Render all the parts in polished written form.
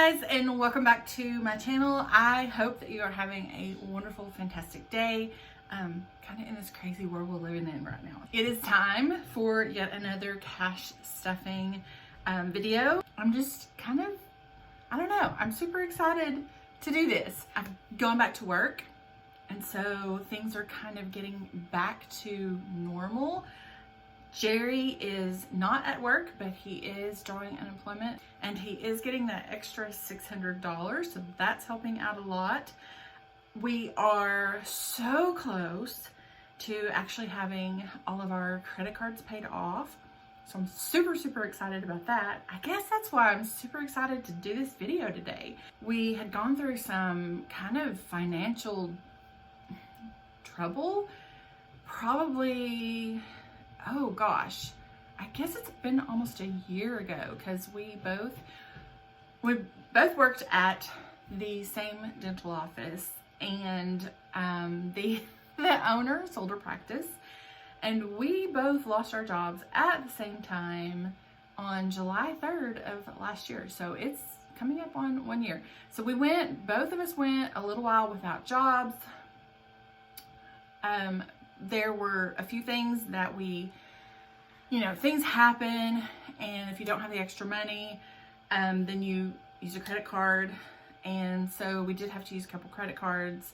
guys, and welcome back to my channel. I hope that you are having a wonderful, fantastic day. Kind of in this crazy world we're living in right now. It is time for yet another cash stuffing video. I'm just kind of, I don't know, I'm super excited to do this. I'm going back to work, and so things are kind of getting back to normal. Jerry is not at work, but he is drawing unemployment, and he is getting that extra $600, so that's helping out a lot. We are so close to actually having all of our credit cards paid off, so I'm super excited about that. I guess that's why I'm super excited to do this video today. We had gone through some kind of financial trouble, probably, oh gosh, I guess it's been almost a year ago, because we both worked at the same dental office, and the owner sold her practice, and we both lost our jobs at the same time on July 3rd of last year. So it's coming up on 1 year. So both of us went a little while without jobs. There were a few things that things happen, and if you don't have the extra money, then you use a credit card. And so we did have to use a couple credit cards.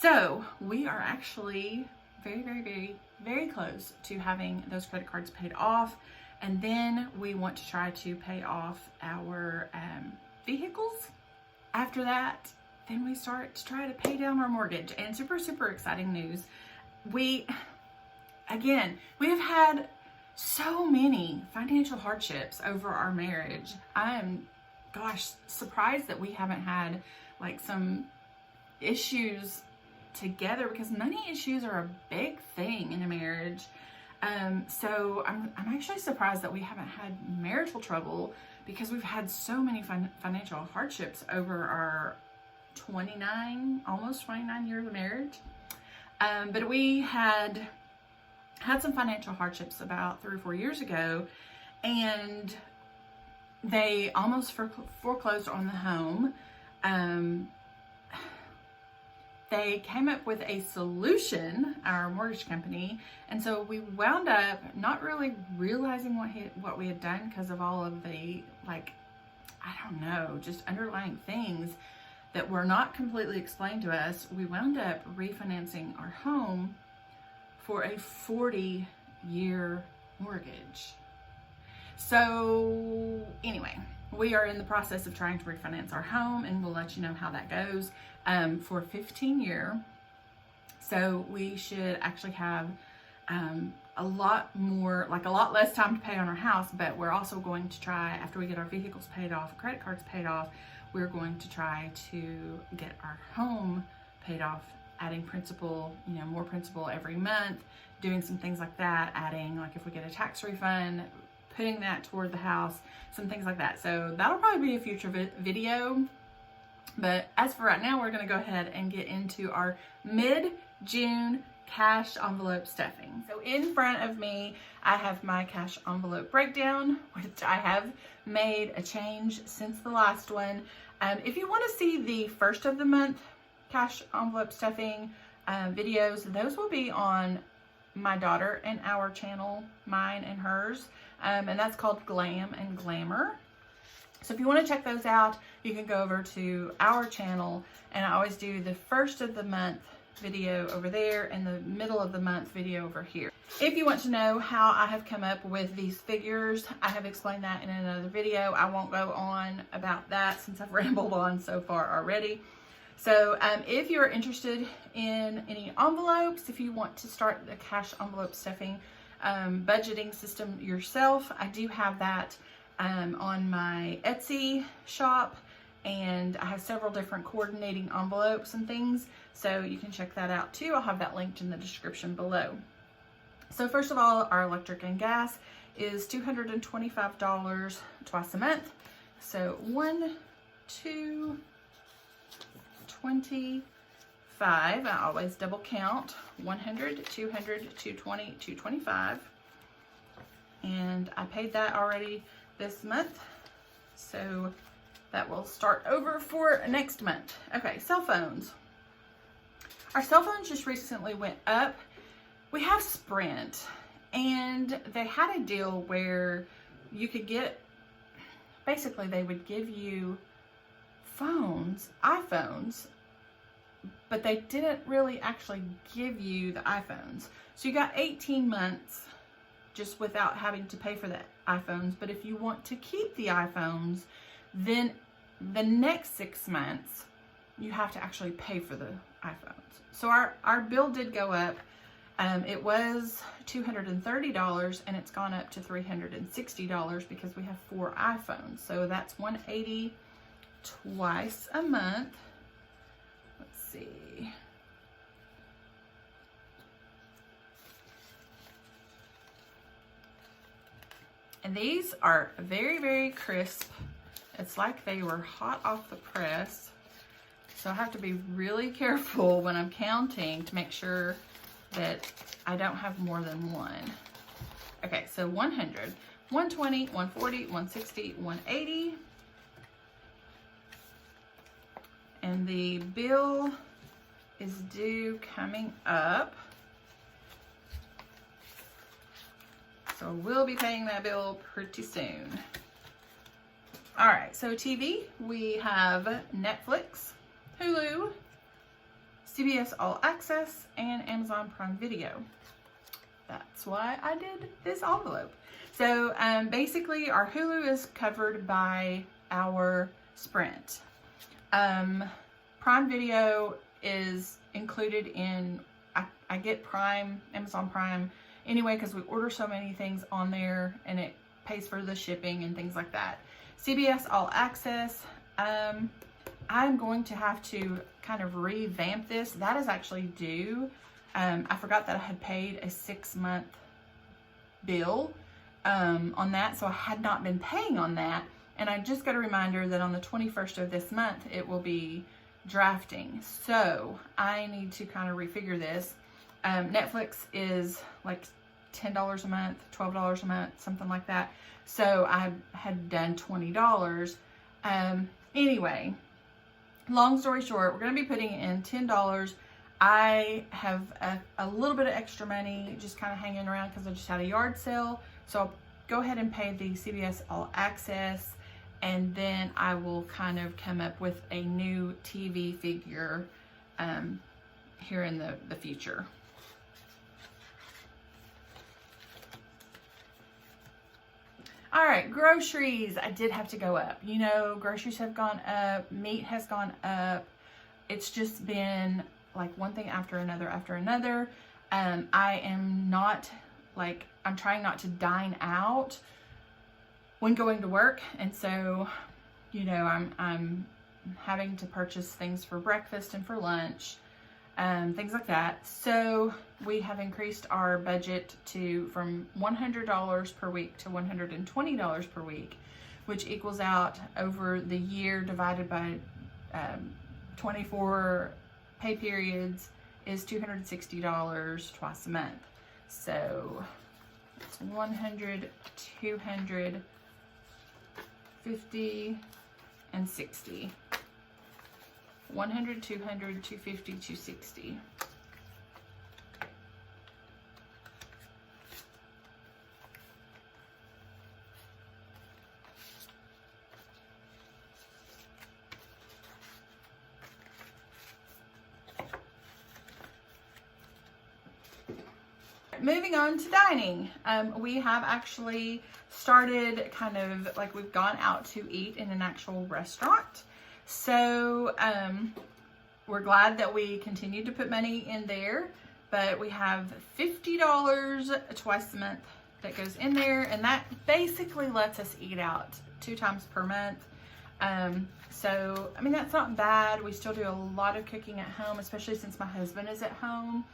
So we are actually very close to having those credit cards paid off. And then we want to try to pay off our vehicles. After that, then we start to try to pay down our mortgage. And super exciting news. We have had so many financial hardships over our marriage. I am, surprised that we haven't had like some issues together, because money issues are a big thing in a marriage. So I'm actually surprised that we haven't had marital trouble, because we've had so many financial hardships over our almost 29 years of marriage. But we had some financial hardships about 3 or 4 years ago, and they almost foreclosed on the home. They came up with a solution, our mortgage company, and so we wound up not really realizing what we had done, because of all of the, just underlying things that were not completely explained to us. We wound up refinancing our home for a 40-year mortgage. So anyway, we are in the process of trying to refinance our home, and we'll let you know how that goes, for a 15-year. So we should actually have a lot less time to pay on our house, but we're also going to try, after we get our vehicles paid off, credit cards paid off, we're going to try to get our home paid off, adding principal, more principal every month, doing some things like that, adding, like if we get a tax refund, putting that toward the house, some things like that. So that'll probably be a future video. But as for right now, we're going to go ahead and get into our mid-June cash envelope stuffing. So in front of me, I have my cash envelope breakdown, which I have made a change since the last one. If you want to see the first of the month cash envelope stuffing videos, those will be on my daughter and our channel, mine and hers, and that's called Glam and Glamour. So if you want to check those out, you can go over to our channel, and I always do the first of the month video over there and the middle of the month video over here. If you want to know how I have come up with these figures, I have explained that in another video. I won't go on about that since I've rambled on so far already. So if you're interested in any envelopes, if you want to start the cash envelope stuffing budgeting system yourself, I do have that on my Etsy shop, and I have several different coordinating envelopes and things, so you can check that out too. I'll have that linked in the description below. So first of all, our electric and gas is $225 twice a month. So 1, 2, 25. I always double count. 100, 200, 220, 225. And I paid that already this month. So that will start over for next month. Okay, cell phones. Our cell phones just recently went up. We have Sprint, and they had a deal where you could get, basically they would give you phones, iPhones, but they didn't really actually give you the iPhones. So you got 18 months just without having to pay for the iPhones. But if you want to keep the iPhones, then the next 6 months, you have to actually pay for the iPhones. So our bill did go up. It was $230 and it's gone up to $360 because we have 4 iPhones. So that's $180 twice a month. Let's see. And these are very, very crisp. It's like they were hot off the press. So I have to be really careful when I'm counting to make sure that I don't have more than one. Okay, so 100, 120, 140, 160, 180. And the bill is due coming up. So we'll be paying that bill pretty soon. All right, so TV, we have Netflix, Hulu, CBS All Access, and Amazon Prime Video. That's why I did this envelope. So basically our Hulu is covered by our Sprint. Prime Video is included in, I get Prime, Amazon Prime anyway, because we order so many things on there and it pays for the shipping and things like that. CBS All Access, I'm going to have to kind of revamp this. That is actually due. I forgot that I had paid a 6-month bill on that, so I had not been paying on that. And I just got a reminder that on the 21st of this month, it will be drafting. So I need to kind of refigure this. Netflix is like $10 a month, $12 a month, something like that. So I had done $20. Anyway, long story short, we're going to be putting in $10. I have a little bit of extra money just kind of hanging around because I just had a yard sale. So I'll go ahead and pay the CBS All Access, and then I will kind of come up with a new TV figure here in the future. All right, groceries. I did have to go up. You know, groceries have gone up. Meat has gone up. It's just been like one thing after another after another. I am not like, I'm trying not to dine out when going to work. And so, you know, I'm having to purchase things for breakfast and for lunch, things like that. So we have increased our budget from $100 per week to $120 per week, which equals out over the year divided by 24 pay periods is $260 twice a month. So it's 100, 200, 50, and 60. 100, 200, 250, 260. Moving on to dining. We have actually started kind of like we've gone out to eat in an actual restaurant. So we're glad that we continued to put money in there, but we have $50 twice a month that goes in there, and that basically lets us eat out 2 times per month. So, I mean, that's not bad. We still do a lot of cooking at home, especially since my husband is at home.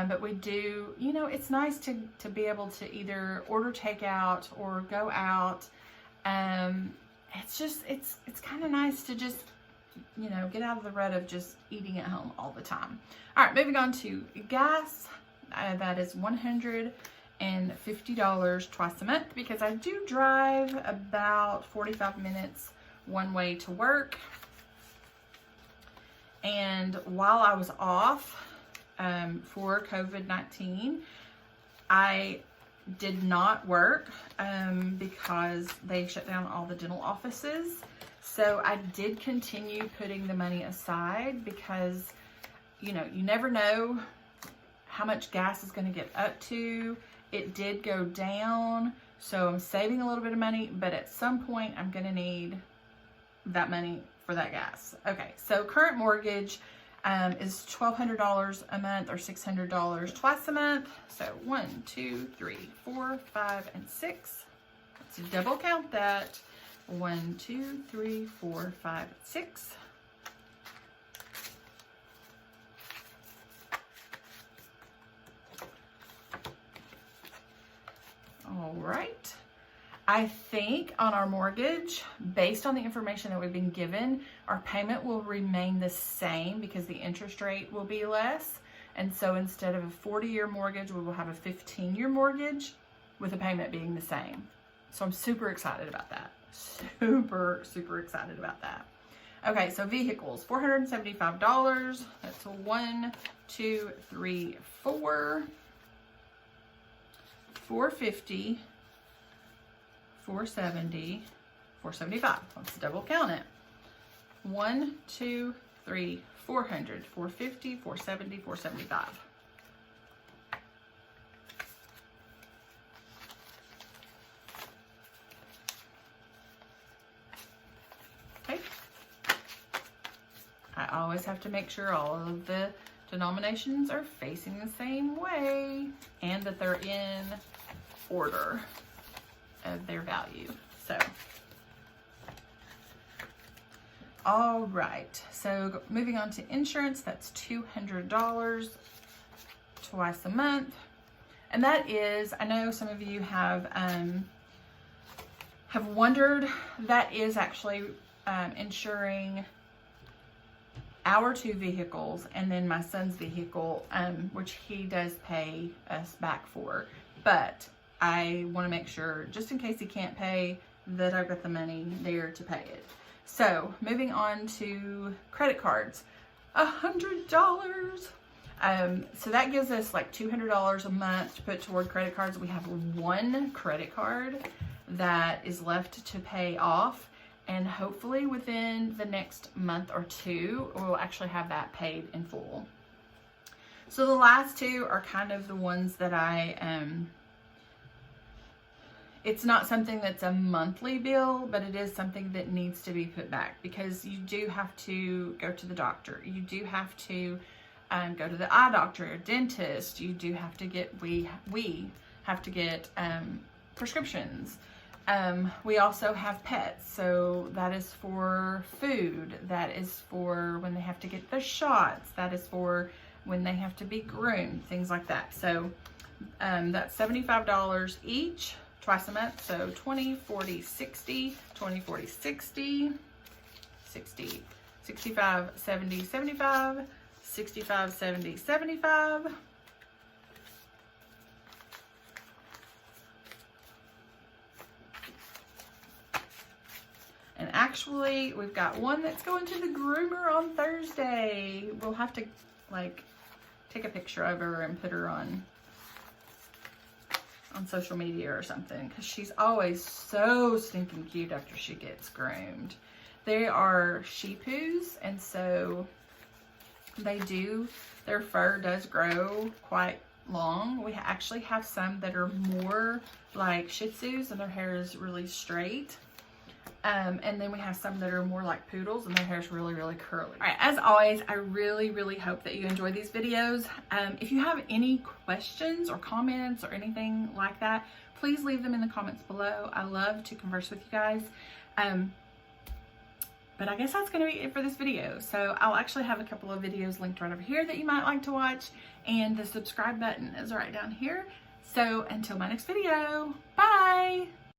But we do, you know, it's nice to be able to either order takeout or go out. It's just, it's kind of nice to just, you know, get out of the rut of just eating at home all the time. All right, moving on to gas. That is $150 twice a month because I do drive about 45 minutes one way to work. And while I was off for COVID-19, I did not work because they shut down all the dental offices. So I did continue putting the money aside because, you know, you never know how much gas is going to get up to. It did go down, so I'm saving a little bit of money, but at some point I'm going to need that money for that gas. Okay, so current mortgage is $1,200 a month or $600 twice a month. So 1, 2, 3, 4, 5, and 6. Let's double count that. 1, 2, 3, 4, 5, 6. All right. I think on our mortgage, based on the information that we've been given, our payment will remain the same because the interest rate will be less. And so instead of a 40-year mortgage, we will have a 15-year mortgage with the payment being the same. So I'm super excited about that. Super, super excited about that. Okay, so vehicles, $475. That's 1, 2, 3, 4. 450, 470, 475. Let's double count it. 1, 2, 3, 400, 450, 470, 475. Okay. I always have to make sure all of the denominations are facing the same way and that they're in order of their value. So, all right, so moving on to insurance, that's $200 twice a month. And that is, I know some of you have wondered, that is actually insuring our 2 vehicles and then my son's vehicle, which he does pay us back for. But I want to make sure, just in case he can't pay, that I've got the money there to pay it. So moving on to credit cards, $100. So that gives us like $200 a month to put toward credit cards. We have 1 credit card that is left to pay off. And hopefully within the next month or 2, we'll actually have that paid in full. So the last 2 are kind of the ones that it's not something that's a monthly bill, but it is something that needs to be put back because you do have to go to the doctor. You do have to go to the eye doctor or dentist. You do have to get, we have to get prescriptions. We also have pets, so that is for food, that is for when they have to get their shots, that is for when they have to be groomed, things like that. So that's $75 each, twice a month, so 20, 40, 60, 20, 40, 60, 60, 65, 70, 75, 65, 70, 75. And actually, we've got one that's going to the groomer on Thursday. We'll have to, like, take a picture of her and put her on social media or something, because she's always so stinking cute after she gets groomed. They are Shih Tzus, and so their fur does grow quite long. We actually have some that are more like Shih Tzus, and their hair is really straight. And then we have some that are more like poodles and their hair is really, really curly. All right, as always, I really, really hope that you enjoy these videos. If you have any questions or comments or anything like that, please leave them in the comments below. I love to converse with you guys. But I guess that's going to be it for this video. So I'll actually have a couple of videos linked right over here that you might like to watch. And the subscribe button is right down here. So until my next video, bye!